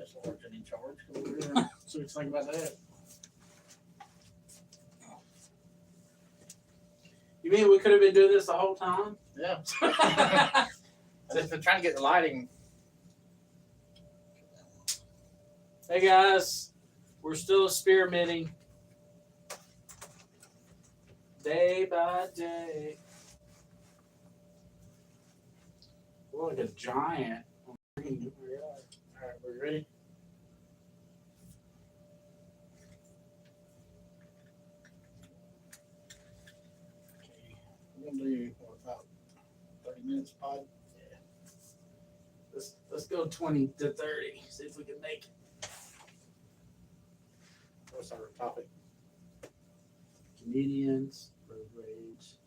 That's Lord's in charge. So we think about that. You mean we could have been doing this the whole time? Yeah. Just to try to get the lighting. Hey guys, we're still experimenting. Day by day. We're like a giant. All right, we ready? Okay, we're gonna do about 30 minutes pod. Let's go 20 to 30. See if we can make it. What's our topic? Comedians, road rage.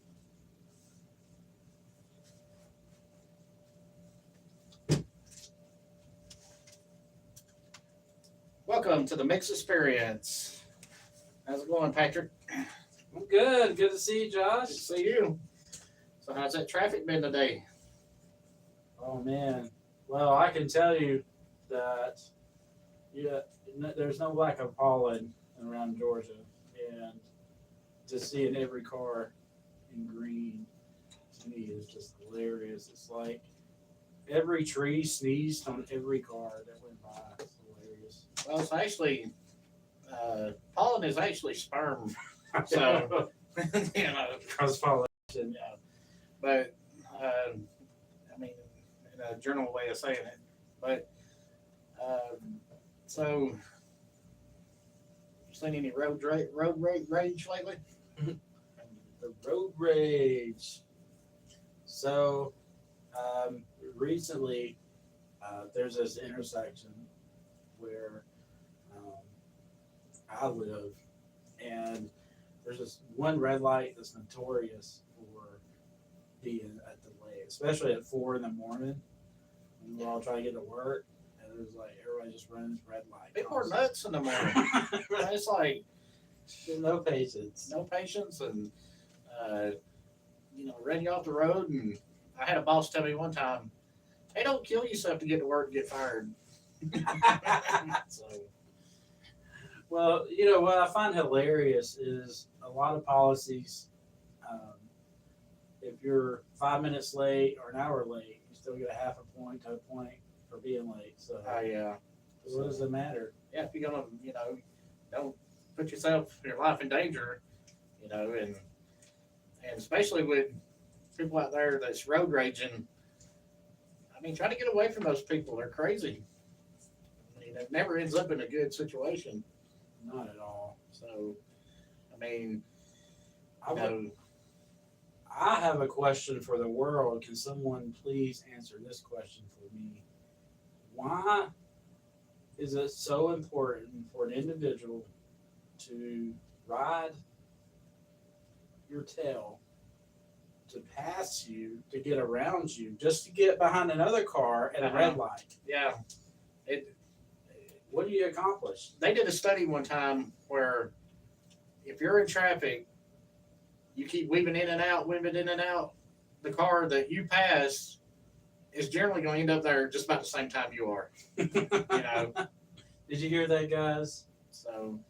Welcome to the Mixperience. How's it going, Patrick? I'm good. Good to see you, Josh. Good to see you. So how's that traffic been today? Oh man. Well, I can tell you that there's no lack of pollen around Georgia, and just seeing every car in green to me is just hilarious. It's like every tree sneezed on every car that went by. It's hilarious. Well, it's actually pollen is actually sperm. So you know, Cross pollination. yeah. But I mean, in a general way of saying it. But so, you seen any road rage lately? The road rage. So, recently, there's this intersection where I live, and there's this one red light that's notorious for being at the delay, especially at 4 a.m. when we're all trying to get to work, and there's like everybody just running this red light. People are nuts in the morning. It's like no patience. no patience, and run you off the road. And I had a boss tell me one time, "Hey, don't kill yourself to get to work and get fired." So, Well, what I find hilarious is a lot of policies. If you're 5 minutes late or an hour late, you still get a half a point to a point for being late. So, what does it matter? Yeah, if you're gonna, don't put your life in danger, and especially with people out there that's road raging. I mean, try to get away from those people. They're crazy. I mean, it never ends up in a good situation. Not at all. So, I mean, I have a question for the world. Can someone please answer this question for me? Why is it so important for an individual to ride your tail, to pass you, to get around you, just to get behind another car at a red light? Yeah. What do you accomplish? They did a study one time where if you're in traffic, you keep weaving in and out, the car that you pass is generally going to end up there just about the same time you are. Did you hear that, guys? So,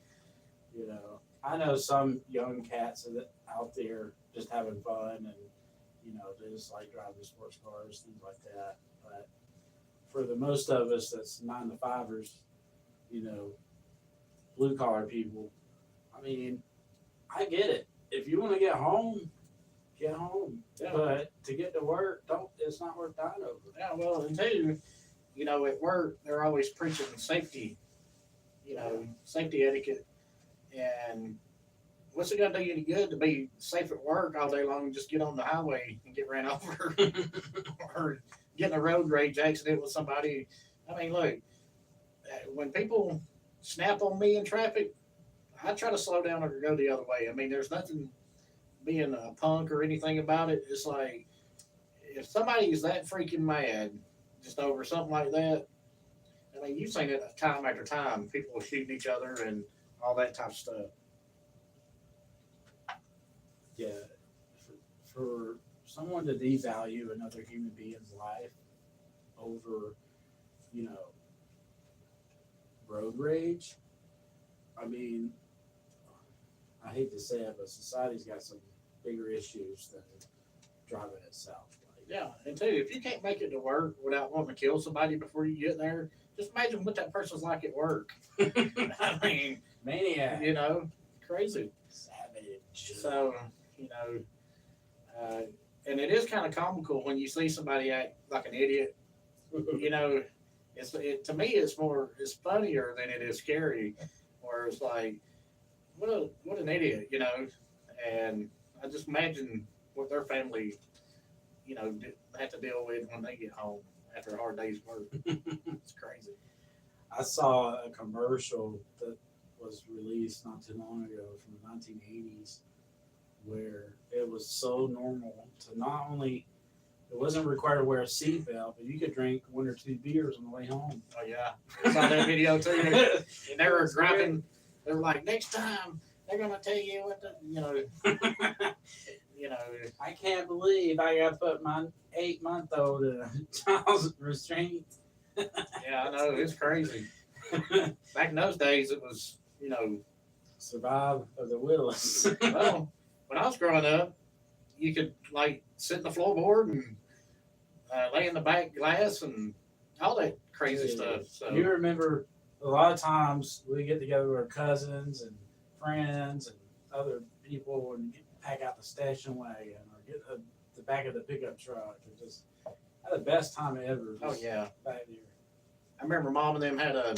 I know some young cats out there just having fun, and they just like driving sports cars, things like that. But for the most of us, that's 9 to 5ers, blue collar people. I mean, I get it. If you want to get home, get home. Yeah. But to get to work, it's not worth dying over. yeah, well, and too, at work, they're always preaching safety, safety etiquette. And what's it going to do you any good to be safe at work all day long and just get on the highway and get ran over or get in a road rage accident with somebody? I mean, look, when people snap on me in traffic, I try to slow down or go the other way. I mean, there's nothing being a punk or anything about it. It's like, if somebody is that freaking mad just over something like that, I mean, you've seen it time after time. People shooting each other and all that type of stuff. Yeah. For someone to devalue another human being's life over, road rage. I mean, I hate to say it, but society's got some bigger issues than driving itself. Like, Yeah, and too, if you can't make it to work without wanting to kill somebody before you get there, just imagine what that person's like at work. I mean, maniac, crazy. savage. So, and it is kind of comical when you see somebody act like an idiot. To me, it's funnier than it is scary. Where it's like, what an idiot, And I just imagine what their family, have to deal with when they get home after a hard day's work. It's crazy. I saw a commercial that was released not too long ago from the 1980s where it was so normal to not only, it wasn't required to wear a seatbelt, but you could drink 1 or 2 beers on the way home. Oh, yeah. I saw that video too. And they were driving, they were like, next time they're going to tell you what I can't believe I got to put my 8-month-old in a child's restraint. Yeah, I know. It's crazy. Back in those days, it was, Survive of the willis. Well, when I was growing up, you could sit in the floorboard and lay in the back glass and all that crazy stuff. So you remember a lot of times we get together with our cousins and friends and other people and pack out the station wagon or get the back of the pickup truck and just had the best time ever. Oh yeah, back there. I remember Mom and them had a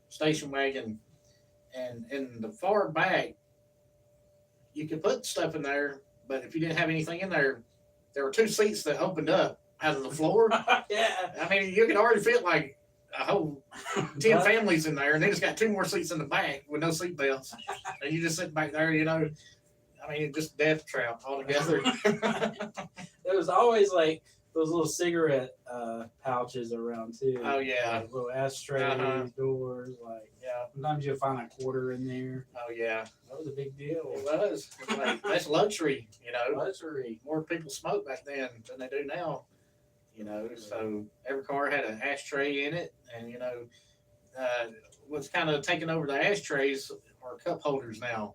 station wagon, and in the far back, you could put stuff in there, but if you didn't have anything in there, there were 2 seats that opened up out of the floor. Yeah. I mean, you could already fit like a whole 10 families in there, and they just got 2 more seats in the back with no seat belts. And you just sit back there, I mean, just death trap altogether. There was always like those little cigarette pouches around too. Oh yeah, like little ashtrays, doors. Like sometimes you'll find a quarter in there. Oh yeah, that was a big deal. It was. Like, that's luxury, Luxury. More people smoked back then than they do now. So every car had an ashtray in it, and what's kind of taking over the ashtrays are cup holders now.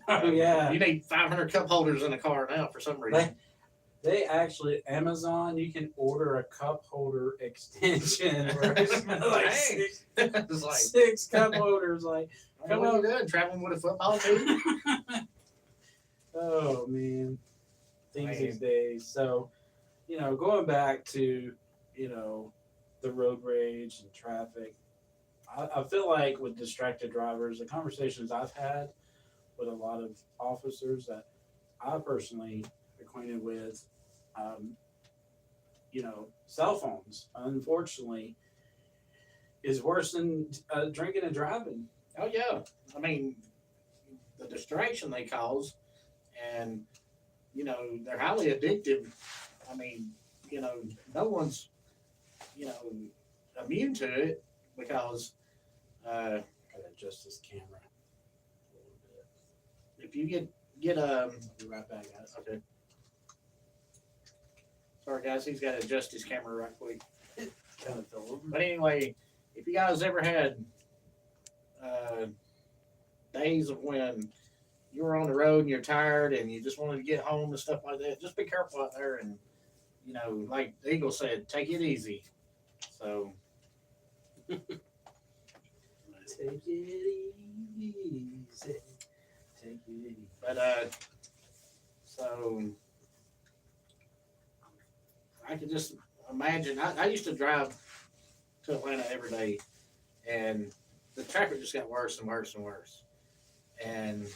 Oh yeah, you need 500 cup holders in a car now for some reason. They actually, Amazon, you can order a cup holder extension where it's like 6 cup holders. Like, come on, good traveling with a football team. Oh man, things these days. So, going back to the road rage and traffic, I feel like with distracted drivers, the conversations I've had with a lot of officers that I personally acquainted with, cell phones, unfortunately, is worse than drinking and driving. Oh yeah, I mean, the distraction they cause, and they're highly addictive. I mean, no one's immune to it because gotta adjust this camera a little bit. If you get I'll be right back, guys. Okay. Sorry, guys. He's got to adjust his camera right quick. Kind of fell over. But anyway, if you guys ever had days of when you were on the road and you're tired and you just wanted to get home and stuff like that, just be careful out there. And, like the Eagle said, take it easy. So. Take it easy. Take it easy. But, so. I could just imagine. I used to drive to Atlanta every day, and the traffic just got worse and worse and worse. And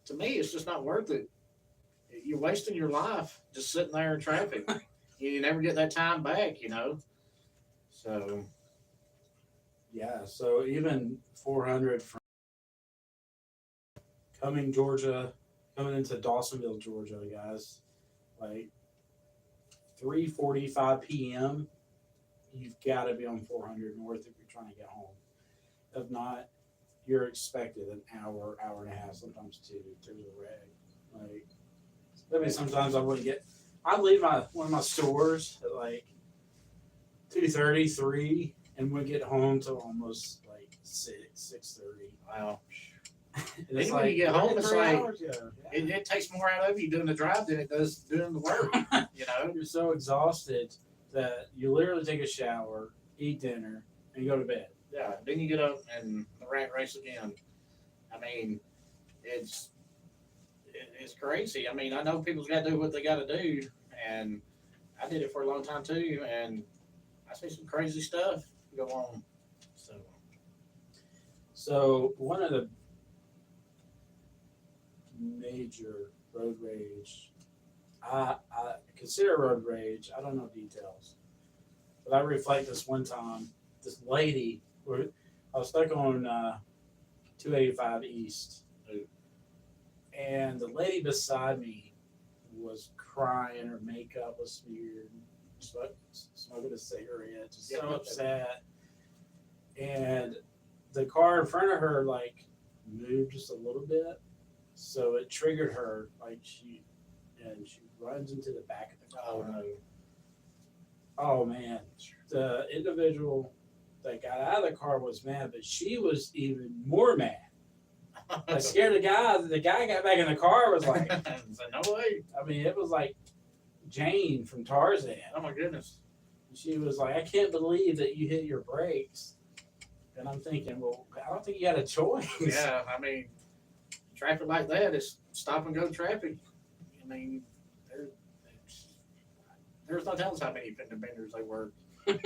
to me, it's just not worth it. You're wasting your life just sitting there in traffic. You never get that time back, So. Yeah. So even 400 from coming into Dawsonville, Georgia, guys, like 3:45 p.m. You've got to be on 400 North if you're trying to get home. If not, you're expected an hour, hour and a half, sometimes 2 through the red. Like, I mean, sometimes I'd leave one of my stores at like 2:30, 3, and we get home till almost like 6:30. Wow. And it's Even when you get home, it's 3 like hours? Yeah. it takes more out of you doing the drive than it does doing the work. You know. You're so exhausted that you literally take a shower, eat dinner, and go to bed. Yeah. Then you get up and the rat race again. I mean, it's it's crazy. I mean, I know people's got to do what they got to do, and I did it for a long time too, and I see some crazy stuff go on. So one of the major road rage, I consider road rage. I don't know details, but I reflect this one time. This lady, I was stuck on 285 East, and the lady beside me was crying. Her makeup was smeared, smoking a cigarette, just so upset. And the car in front of her like moved just a little bit, so it triggered her. Like she runs into the back of the car. Oh no! Oh man, the individual that got out of the car was mad, but she was even more mad. I scared the guy. The guy got back in the car was like, "No way!" I mean, it was like Jane from Tarzan. Oh my goodness! She was like, "I can't believe that you hit your brakes." And I'm thinking, well, I don't think you had a choice. Yeah, I mean, traffic like that is stop and go traffic. I mean, there's no telling how many fender benders they were. Old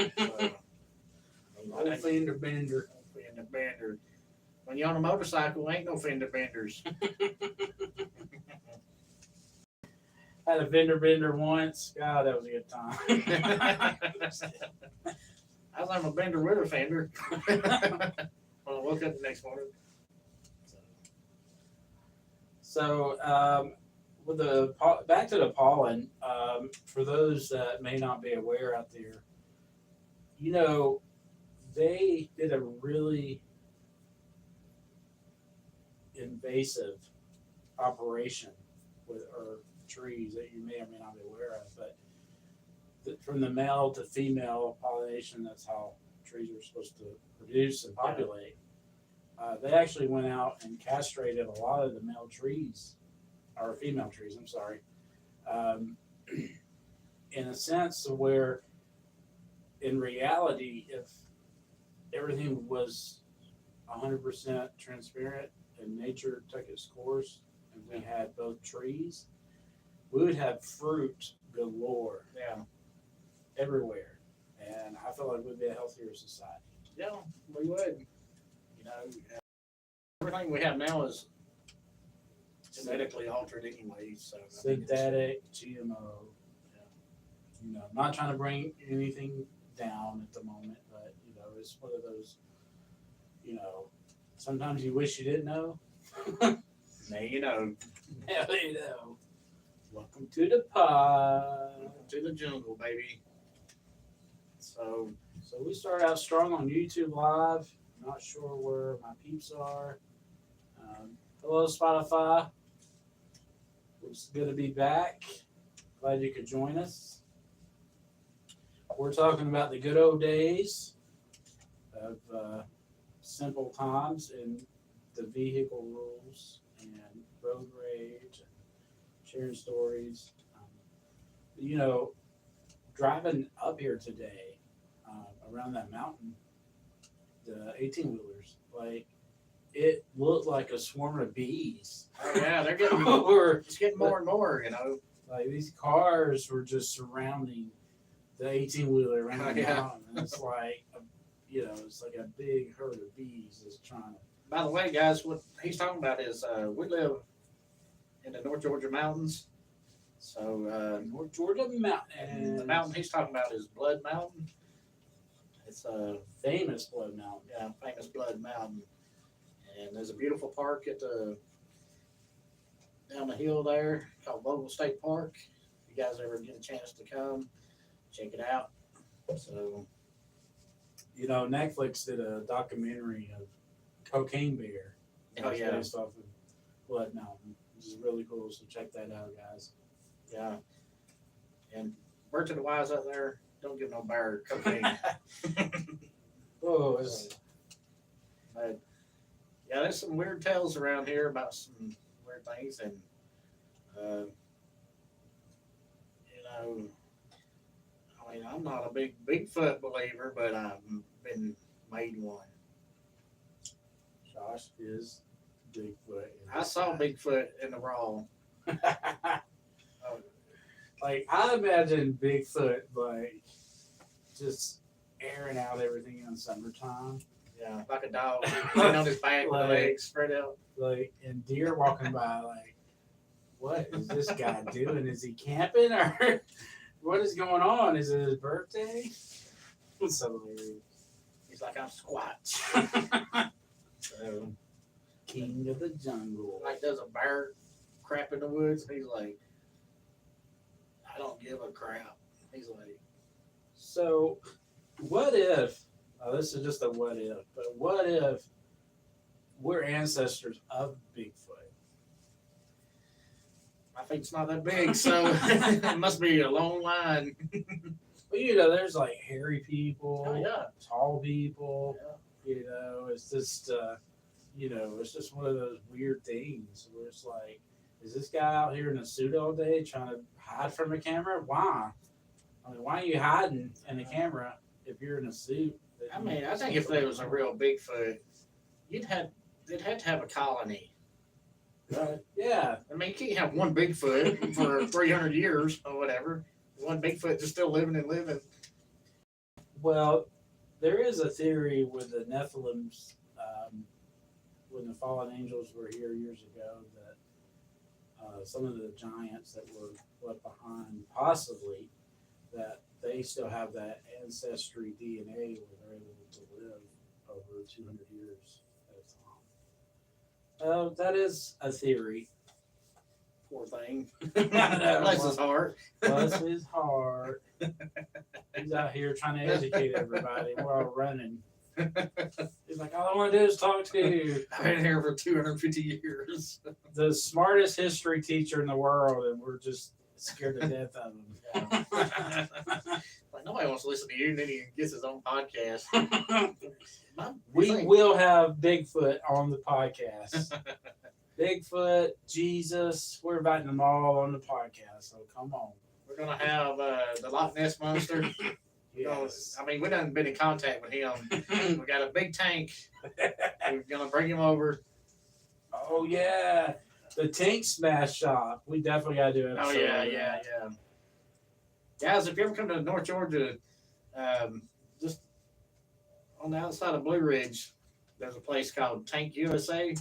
fender bender. Fender bender. When you're on a motorcycle, ain't no fender benders. Had a fender bender once. God, that was a good time. I was on a bender with a fender. When I woke up the next morning. So with the back to the pollen, for those that may not be aware out there, you know, they did a really invasive operation with trees that you may or may not be aware of, but from the male to female pollination, that's how trees are supposed to produce and populate. They actually went out and castrated a lot of the male trees, or female trees, I'm sorry, in a sense to where, in reality, if everything was 100% transparent and nature took its course and we had both trees, we would have fruit galore. Yeah. Everywhere. And I feel like we'd be a healthier society. Yeah, we would. You know, everything we have now is genetically altered anyway. So synthetic, GMO. Yeah. You know, I'm not trying to bring anything down at the moment, but you know, it's one of those. You know, sometimes you wish you didn't know. Now you know. Now you know. Welcome to the pod. Welcome to the jungle, baby. So we started out strong on YouTube Live. Not sure where my peeps are. Hello, Spotify. It's good to be back. Glad you could join us. We're talking about the good old days of simple times and the vehicle rules and road rage and sharing stories. You know, driving up here today, around that mountain, the 18-wheelers, like, it looked like a swarm of bees. Oh yeah, they're getting it's getting more and more, you know. Like, these cars were just surrounding the 18-wheeler around the mountain. And it's like, it's like a big herd of bees is trying to. By the way, guys, what he's talking about is we live in the North Georgia mountains. So North Georgia mountain. And the mountain he's talking about is Blood Mountain. It's a famous Blood Mountain. Yeah, famous Blood Mountain. And there's a beautiful park at down the hill there called Vogel State Park. If you guys ever get a chance to come, check it out. So, you know, Netflix did a documentary of Cocaine Bear. Oh yeah, based off of Blood Mountain, which is really cool. So check that out, guys. Yeah, and word to the wise out there: don't give no bear cocaine. Whoa, But yeah, there's some weird tales around here about some weird things, and uh, I mean, I'm not a big Bigfoot believer, but I've been made one. Josh is Bigfoot. I saw Bigfoot in the raw. Like, I imagine Bigfoot, like, just airing out everything in summertime. Yeah, like a dog laying on his back with the legs spread out. Like, and deer walking by, like, what is this guy doing? Is he camping or what is going on? Is it his birthday? It's so hilarious. He's like, I'm Squatch. So, King of the jungle. like, there's a bear crap in the woods, and he's like, I don't give a crap. He's like, So, what if, this is just a what if, but what if we're ancestors of Bigfoot? my feet's not that big, so it must be a long line. Well, you know, there's like hairy people, Oh, yeah. tall people, Yeah. you know, it's just, it's just one of those weird things where it's like, is this guy out here in a suit all day trying to hide from the camera? Why? I mean, why are you hiding in the camera if you're in a suit? I mean, I think if there was a real Bigfoot, they'd have to have a colony. Yeah. I mean, you can't have one Bigfoot for 300 years or whatever. One Bigfoot just still living and living. Well, there is a theory with the Nephilims, when the fallen angels were here years ago, that some of the giants that were left behind, possibly, that they still have that ancestry DNA where they're able to live over 200 years at a time. That is a theory. Poor thing. know. Bless his heart. Bless his heart. He's out here trying to educate everybody while running. He's like, all I want to do is talk to you. I've been here for 250 years. The smartest history teacher in the world, and we're just scared to death of him. Like, nobody wants to listen to you, and then he gets his own podcast. We will have Bigfoot on the podcast. Bigfoot, Jesus, we're inviting them all on the podcast, so come on. We're going to have the Loch Ness Monster. Yes. I mean, we done been in contact with him. We got a big tank. We're going to bring him over. Oh, yeah. The Tank Smash Shop. We definitely got to do it. Oh, yeah. Guys, if you ever come to North Georgia, just on the outside of Blue Ridge, there's a place called Tank USA.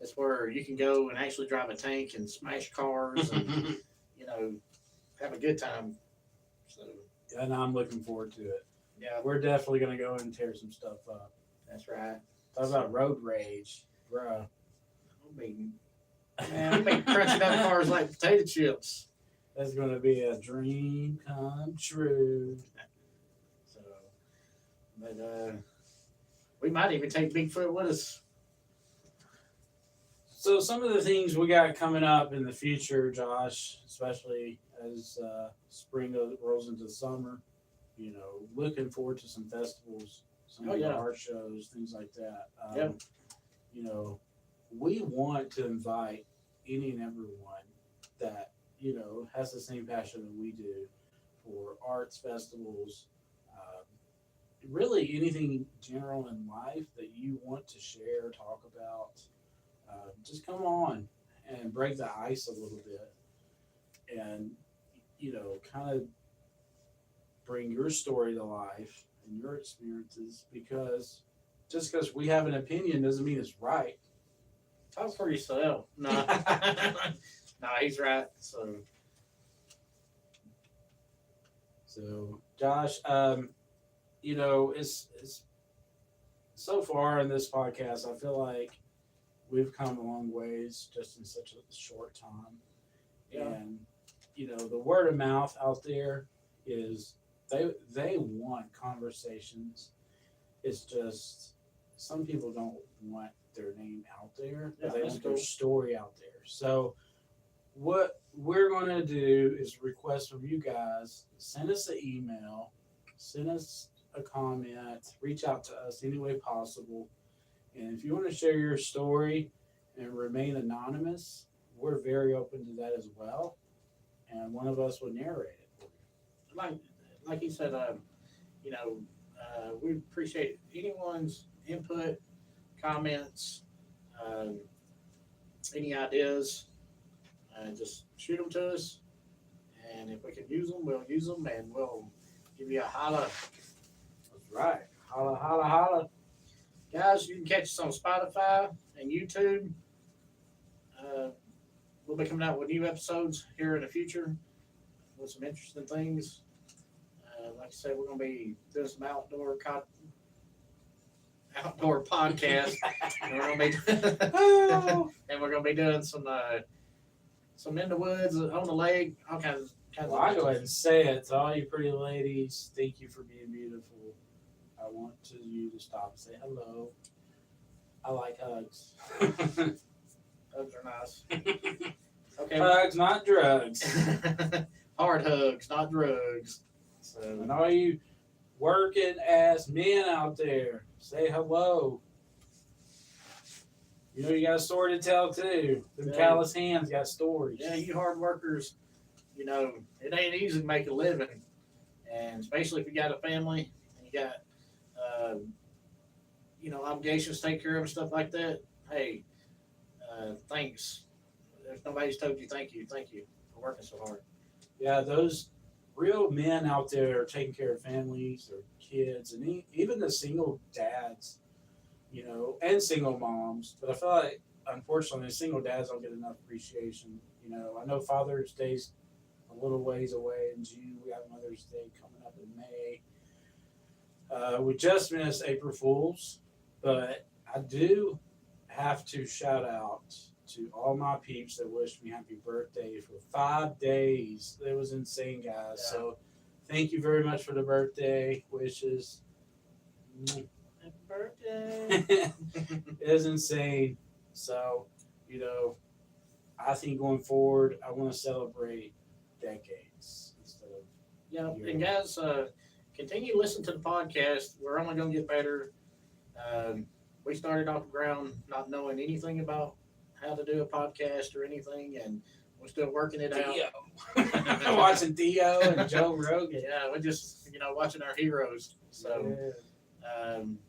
It's where you can go and actually drive a tank and smash cars and, have a good time. So, And I'm looking forward to it. yeah, We're definitely going to go and tear some stuff up. that's right. Talk about road rage, bro. Man, we make crunching up cars like potato chips. That's going to be a dream come true. So, but we might even take Bigfoot with us. So some of the things we got coming up in the future, Josh, especially as spring rolls into summer, looking forward to some festivals, some art shows, things like that. We want to invite any and everyone that, has the same passion that we do for arts festivals, really anything general in life that you want to share, talk about. Just come on and break the ice a little bit and, kind of bring your story to life and your experiences, because just because we have an opinion doesn't mean it's right. Talk for yourself. No, no, he's right. So, Josh, it's so far in this podcast, I feel like we've come a long ways just in such a short time. Yeah. And, the word of mouth out there is they want conversations. It's just some people don't want their name out there, but they want their story out there. So what we're going to do is request from you guys, send us an email, send us a comment, reach out to us any way possible. And if you want to share your story and remain anonymous, we're very open to that as well. And one of us will narrate it for you. Like you said, we appreciate anyone's input, comments, any ideas. Just shoot them to us, and if we can use them, we'll use them, and we'll give you a holla. That's right. Holla, holla, holla. Guys, you can catch us on Spotify and YouTube. We'll be coming out with new episodes here in the future with some interesting things. Like I said, we're going to be doing some outdoor podcasts. and we're going to be doing some in the woods, on the lake, all kinds Well, I'll go ahead and say it to all you pretty ladies. Thank you for being beautiful. I want you to stop and say hello. I like hugs. Hugs are nice. Okay. Hugs, not drugs. Hard hugs, not drugs. So, And all you working ass men out there, say hello. You know you got a story to tell too. Them callous hands got stories. yeah, you hard workers, it ain't easy to make a living, and especially if you got a family and you got, obligations to take care of and stuff like that. Hey, thanks. If nobody's told you thank you for working so hard. Yeah, those real men out there taking care of families or kids, and even the single dads, and single moms. But I feel like, unfortunately, single dads don't get enough appreciation. I know Father's Day's a little ways away in June. We have Mother's Day coming up in May. We just missed April Fools, but I do have to shout out to all my peeps that wished me happy birthday for 5 days. It was insane, guys. Yeah. So thank you very much for the birthday wishes. Happy birthday. It is insane. So, I think going forward, I want to celebrate decades instead of And guys, continue to listen to the podcast. We're only going to get better. We started off the ground not knowing anything about how to do a podcast or anything, and we're still working it out. Watching Theo and Joe Rogan. Yeah, we're just watching our heroes. So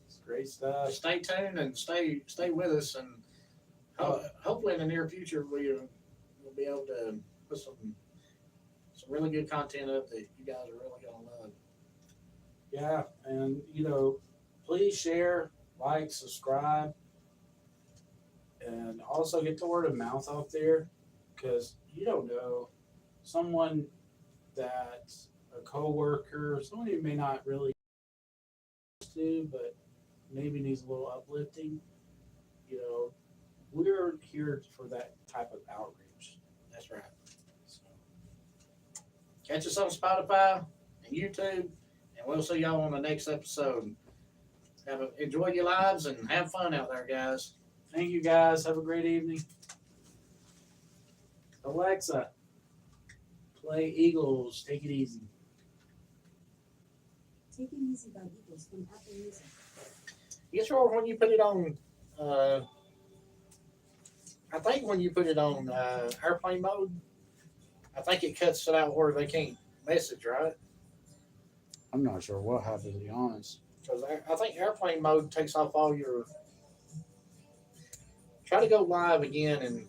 It's great stuff. stay tuned and stay with us, and hopefully in the near future we'll be able to put some really good content up that you guys are really gonna love. Yeah, and please share, like, subscribe, and also get the word of mouth out there, because you don't know, someone that a coworker, someone you may not really to, but maybe needs a little uplifting. We're here for that type of outreach. That's right. So, catch us on Spotify and YouTube, and we'll see y'all on the next episode. Enjoy your lives and have fun out there, guys. Thank you, guys. Have a great evening. Alexa, play Eagles. Take it easy. Take It Easy by Eagles from Apple Music. You sure when you put it on, I think when you put it on airplane mode, I think it cuts it out where they can't message, right? I'm not sure what happened, to be honest. Because I think airplane mode takes off all your. Try to go live again and